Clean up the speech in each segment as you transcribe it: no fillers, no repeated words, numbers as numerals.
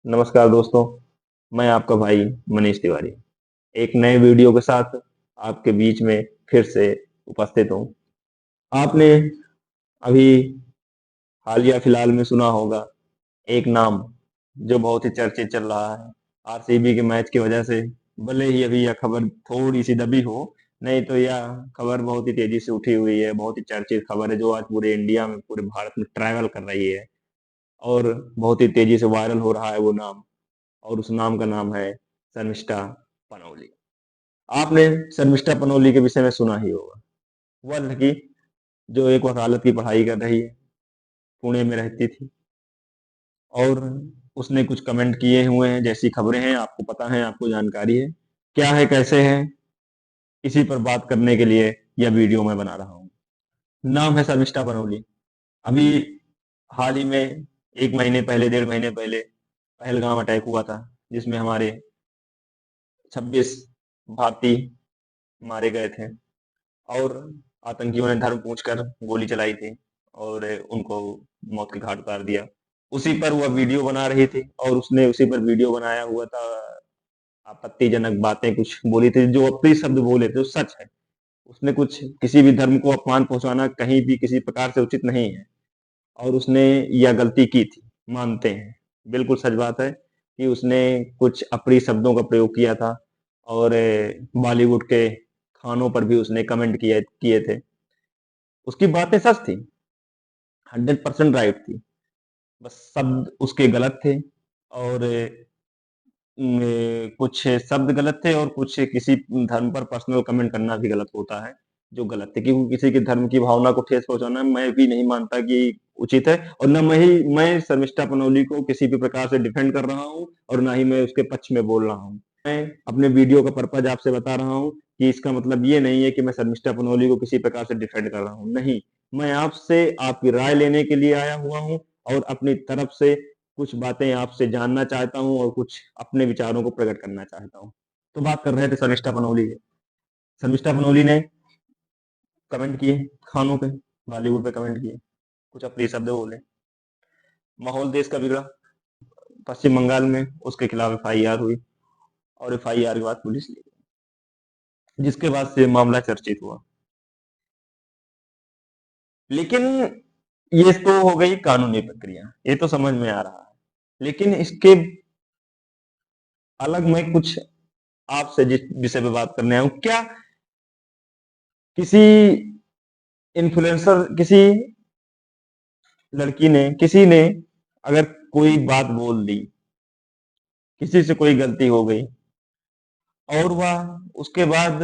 नमस्कार दोस्तों, मैं आपका भाई मनीष तिवारी एक नए वीडियो के साथ आपके बीच में फिर से उपस्थित हूँ। आपने अभी हालिया फिलहाल में सुना होगा एक नाम जो बहुत ही चर्चित चल रहा है आरसीबी के मैच की वजह से। भले ही अभी यह खबर थोड़ी सी दबी हो, नहीं तो यह खबर बहुत ही तेजी से उठी हुई है, बहुत ही चर्चित खबर है जो आज पूरे इंडिया में, पूरे भारत में ट्रैवल कर रही है और बहुत ही तेजी से वायरल हो रहा है वो नाम। और उस नाम का नाम है शर्मिष्ठा पनौली। आपने शर्मिष्ठा पनौली के विषय में सुना ही होगा। वह लड़की जो एक वकालत की पढ़ाई कर रही है, पुणे में रहती थी और उसने कुछ कमेंट किए हुए हैं, जैसी खबरें हैं आपको पता है, आपको जानकारी है। क्या है कैसे है, इसी पर बात करने के लिए यह वीडियो मैं बना रहा हूँ। नाम है शर्मिष्ठा पनौली। अभी हाल ही में 1 महीने पहले, 1.5 महीने पहले पहलगाम अटैक हुआ था, जिसमें हमारे 26 भारतीय मारे गए थे और आतंकियों ने धर्म पूछकर गोली चलाई थी और उनको मौत के घाट उतार दिया। उसी पर वह वीडियो बना रही थी और उसने उसी पर वीडियो बनाया हुआ था। आपत्तिजनक बातें कुछ बोली थी, जो अप्रिय शब्द बोले थे वो सच है। उसने कुछ किसी भी धर्म को अपमान पहुंचाना कहीं भी किसी प्रकार से उचित नहीं है और उसने यह गलती की थी, मानते हैं। बिल्कुल सच बात है कि उसने कुछ अप्रिय शब्दों का प्रयोग किया था और बॉलीवुड के खानों पर भी उसने कमेंट किए किए थे। उसकी बातें सच थी, 100% राइट थी, बस शब्द उसके गलत थे और कुछ शब्द गलत थे और कुछ किसी धर्म पर पर्सनल कमेंट करना भी गलत होता है, जो गलत है, क्योंकि किसी के धर्म की भावना को ठेस पहुंचाना मैं भी नहीं मानता कि उचित है। और न मैं शर्मिष्ठा पनौली को किसी भी प्रकार से डिफेंड कर रहा हूँ और ना ही मैं उसके पक्ष में बोल रहा हूँ। मैं अपने वीडियो का पर्पज आपसे बता रहा हूँ कि इसका मतलब ये नहीं है कि मैं शर्मिष्ठा पनौली को किसी प्रकार से डिफेंड कर रहा हूँ, नहीं। मैं आपसे आपकी राय लेने के लिए आया हुआ हूँ और अपनी तरफ से कुछ बातें आपसे जानना चाहता हूँ और कुछ अपने विचारों को प्रकट करना चाहता हूँ। तो बात कर रहे थे शर्मिष्ठा पनौली की। शर्मिष्ठा पनौली ने कमेंट किए खानों पे, बॉलीवुड पे कमेंट किए, कुछ अप्रिय शब्द बोले, माहौल देश का बिगड़ा। पश्चिम बंगाल में उसके खिलाफ एफआईआर हुई और एफआईआर के बाद पुलिस ले गई, जिसके बाद से मामला चर्चित हुआ। लेकिन ये तो हो गई कानूनी प्रक्रिया, ये तो समझ में आ रहा है। लेकिन इसके अलग मैं कुछ आपसे जिस विषय पे बात करने आया हूँ, क्या किसी इन्फ्लुएंसर, किसी लड़की ने, किसी ने अगर कोई बात बोल दी, किसी से कोई गलती हो गई और वह उसके बाद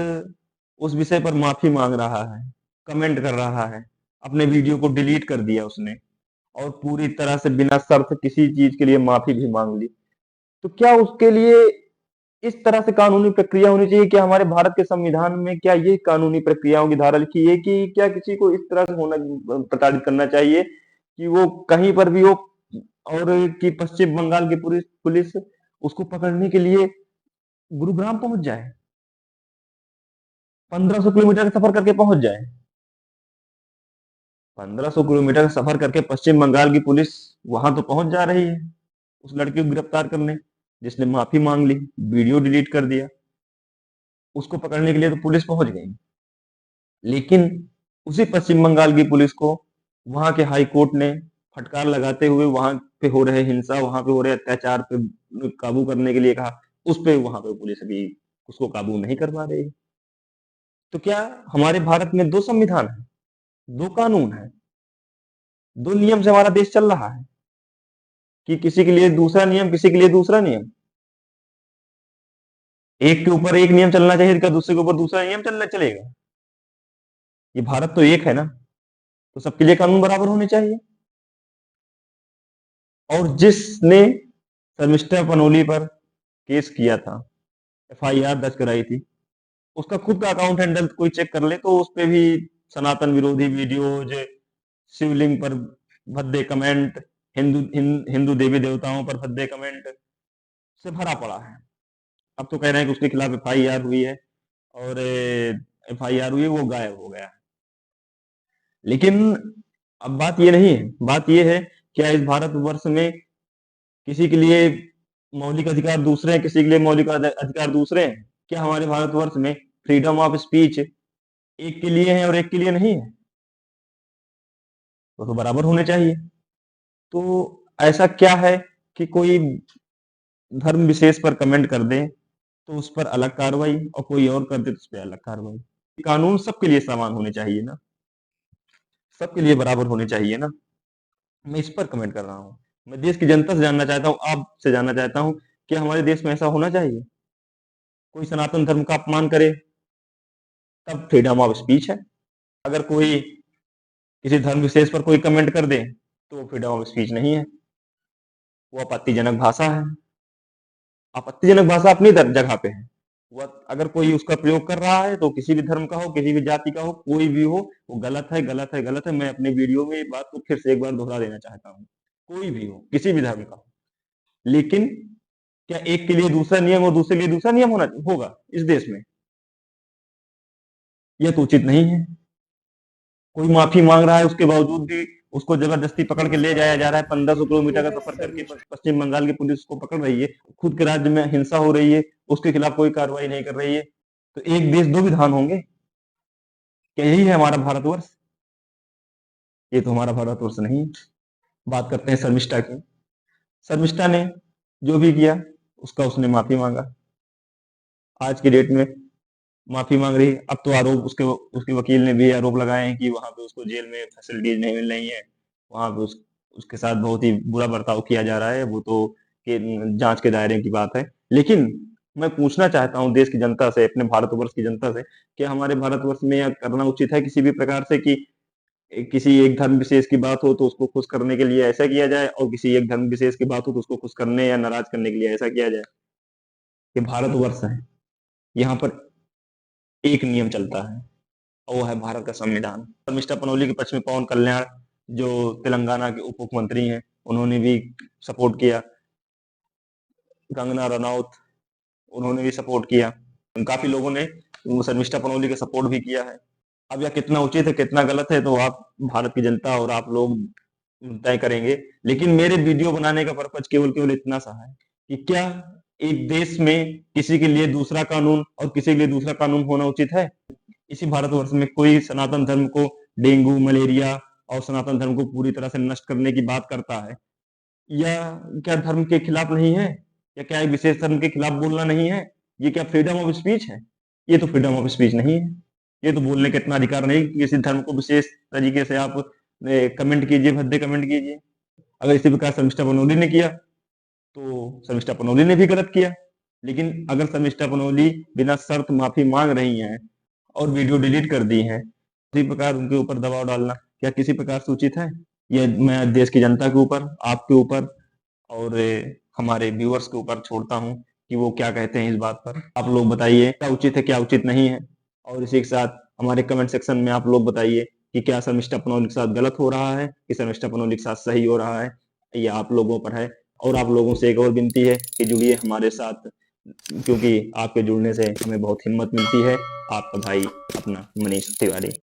उस विषय पर माफी मांग रहा है, कमेंट कर रहा है, अपने वीडियो को डिलीट कर दिया उसने और पूरी तरह से बिना शर्त किसी चीज के लिए माफी भी मांग ली, तो क्या उसके लिए इस तरह से कानूनी प्रक्रिया होनी चाहिए? क्या हमारे भारत के संविधान में क्या ये कानूनी प्रक्रियाओं की धारा लिखी है कि क्या किसी को इस तरह से होना, प्रताड़ित करना चाहिए कि वो कहीं पर भी हो और कि पश्चिम बंगाल की पुलिस पुलिस उसको पकड़ने के लिए गुरुग्राम पहुंच जाए, 1500 किलोमीटर का सफर करके पहुंच जाए। 1500 किलोमीटर का सफर करके पश्चिम बंगाल की पुलिस वहां तो पहुंच जा रही है उस लड़की को गिरफ्तार करने, जिसने माफी मांग ली, वीडियो डिलीट कर दिया। उसको पकड़ने के लिए तो पुलिस पहुंच गई, लेकिन उसी पश्चिम बंगाल की पुलिस को वहां के हाई कोर्ट ने फटकार लगाते हुए वहां पे हो रहे हिंसा, वहां पे हो रहे अत्याचार पे काबू करने के लिए कहा। उस पे वहां पे पुलिस अभी उसको काबू नहीं कर पा रही। तो क्या हमारे भारत में दो संविधान है, दो कानून है, दो नियम से हमारा देश चल रहा है कि किसी के लिए दूसरा नियम, किसी के लिए दूसरा नियम? एक के ऊपर एक नियम चलना चाहिए, क्या दूसरे के ऊपर दूसरा नियम चलना चलेगा? ये भारत तो एक है ना, तो सबके लिए कानून बराबर होने चाहिए। और जिसने शर्मिष्ठा पनोली पर केस किया था, एफआईआर दर्ज कराई थी, उसका खुद का अकाउंट हैंडल कोई चेक कर ले तो उस पे भी सनातन विरोधी वीडियोज, शिवलिंग पर भद्दे कमेंट, हिंदू देवी देवताओं पर भद्दे कमेंट से भरा पड़ा है। अब तो कह रहे हैं कि उसके खिलाफ एफआईआर हुई है और एफआईआर हुई, वो गायब हो गया है। लेकिन अब बात ये नहीं है, बात ये है क्या इस भारतवर्ष में किसी के लिए मौलिक अधिकार दूसरे हैं, किसी के लिए मौलिक अधिकार दूसरे हैं। क्या हमारे भारतवर्ष में फ्रीडम ऑफ स्पीच एक के लिए है और एक के लिए नहीं है? वो तो बराबर होने चाहिए। तो ऐसा क्या है कि कोई धर्म विशेष पर कमेंट कर दे तो उस पर अलग कार्रवाई, और कोई और कर दे तो उस पर अलग कार्रवाई। कानून सबके लिए समान होने चाहिए ना, सबके लिए बराबर होने चाहिए ना। मैं इस पर कमेंट कर रहा हूँ। मैं देश की जनता से जानना चाहता हूँ, आपसे जानना चाहता हूँ, कि हमारे देश में ऐसा होना चाहिए? कोई सनातन धर्म का अपमान करे तब फ्रीडम ऑफ स्पीच है, अगर कोई किसी धर्म विशेष पर कोई कमेंट कर दे तो वो फ्रीडम ऑफ स्पीच नहीं है, वो आपत्तिजनक भाषा है। आपत्तिजनक भाषा अपनी जगह पे है। वह अगर कोई उसका प्रयोग कर रहा है तो किसी भी धर्म का हो, किसी भी जाति का हो, कोई भी हो, वो गलत है, गलत है, गलत है। मैं अपने वीडियो में ये बात को फिर से एक बार दोहरा देना चाहता हूँ। कोई भी हो, किसी भी धर्म का हो, लेकिन क्या एक के लिए दूसरा नियम और दूसरे के लिए दूसरा नियम होगा इस देश में? यह तो उचित नहीं है। कोई माफी मांग रहा है, उसके बावजूद भी उसको जबरदस्ती पकड़ के ले जाया जा रहा है। 1500 किलोमीटर का सफर करके पश्चिम बंगाल की पुलिस उसको पकड़ रही है। खुद के राज्य में हिंसा हो रही है, उसके खिलाफ कोई कार्रवाई नहीं कर रही है। तो एक देश दो विधान होंगे? क्या यही है हमारा भारतवर्ष? ये तो हमारा भारतवर्ष नहीं है। बात करते हैं शर्मिष्ठा की। शर्मिष्ठा ने जो भी किया उसका उसने माफी मांगा। आज की डेट में माफी मांग रही। अब तो आरोप उसके उसके वकील ने भी आरोप लगाए हैं कि वहां पे उसको जेल में फैसिलिटीज नहीं मिल रही है, वहां पे उसके साथ बहुत ही बुरा बर्ताव किया जा रहा है। वो तो कि जांच के दायरे की बात है। लेकिन मैं पूछना चाहता हूं देश की जनता से, अपने भारतवर्ष की जनता से, कि हमारे भारतवर्ष में यह करना उचित है किसी भी प्रकार से कि किसी एक धर्म विशेष की बात हो तो उसको खुश करने के लिए ऐसा किया जाए, और किसी एक धर्म विशेष की बात हो तो उसको खुश करने या नाराज करने के लिए ऐसा किया जाए? ये भारतवर्ष है, यहाँ पर एक नियम चलता है, और वो है भारत का संविधान। मिस्टर पनौली के पक्ष में पवन कल्याण, जो तेलंगाना के उप मुख्यमंत्री हैं, उन्होंने भी सपोर्ट किया। कंगना रनौत, उन्होंने भी सपोर्ट किया। काफी लोगों ने शर्मिष्ठा पनौली का सपोर्ट भी किया है। अब यह कितना उचित है कितना गलत है तो आप भारत की जनता और आप लोग तय करेंगे। लेकिन मेरे वीडियो बनाने का पर्पज केवल केवल इतना सा है कि क्या एक देश में किसी के लिए दूसरा कानून और किसी के लिए दूसरा कानून होना उचित है? इसी भारतवर्ष में कोई सनातन धर्म को डेंगू, मलेरिया और सनातन धर्म को पूरी तरह से नष्ट करने की बात करता है, या क्या धर्म के खिलाफ नहीं है? या क्या एक विशेष धर्म के खिलाफ बोलना नहीं है? ये क्या फ्रीडम ऑफ स्पीच है? ये तो फ्रीडम ऑफ स्पीच नहीं है। ये तो बोलने का इतना अधिकार नहीं कि किसी धर्म को विशेष तरीके से आप कमेंट कीजिए, भद्दे कमेंट कीजिए। अगर इसी प्रकार शर्मिष्ठा बनोली ने किया तो शर्मिष्ठा पनौली ने भी गलत किया। लेकिन अगर शर्मिष्ठा पनौली बिना शर्त माफी मांग रही हैं और वीडियो डिलीट कर दी हैं, इसी प्रकार उनके ऊपर दबाव डालना क्या किसी प्रकार से उचित है? यह मैं देश की जनता के ऊपर, आपके ऊपर और हमारे व्यूअर्स के ऊपर छोड़ता हूँ कि वो क्या कहते हैं इस बात पर। आप लोग बताइए क्या उचित है क्या उचित नहीं है, और इसी के साथ हमारे कमेंट सेक्शन में आप लोग बताइए कि क्या शर्मिष्ठा पनौली के साथ गलत हो रहा है कि शर्मिष्ठा पनौली के साथ सही हो रहा है। ये आप लोगों पर है। और आप लोगों से एक और विनती है कि जुड़िए हमारे साथ, क्योंकि आपके जुड़ने से हमें बहुत हिम्मत मिलती है। आपका भाई अपना मनीष तिवारी।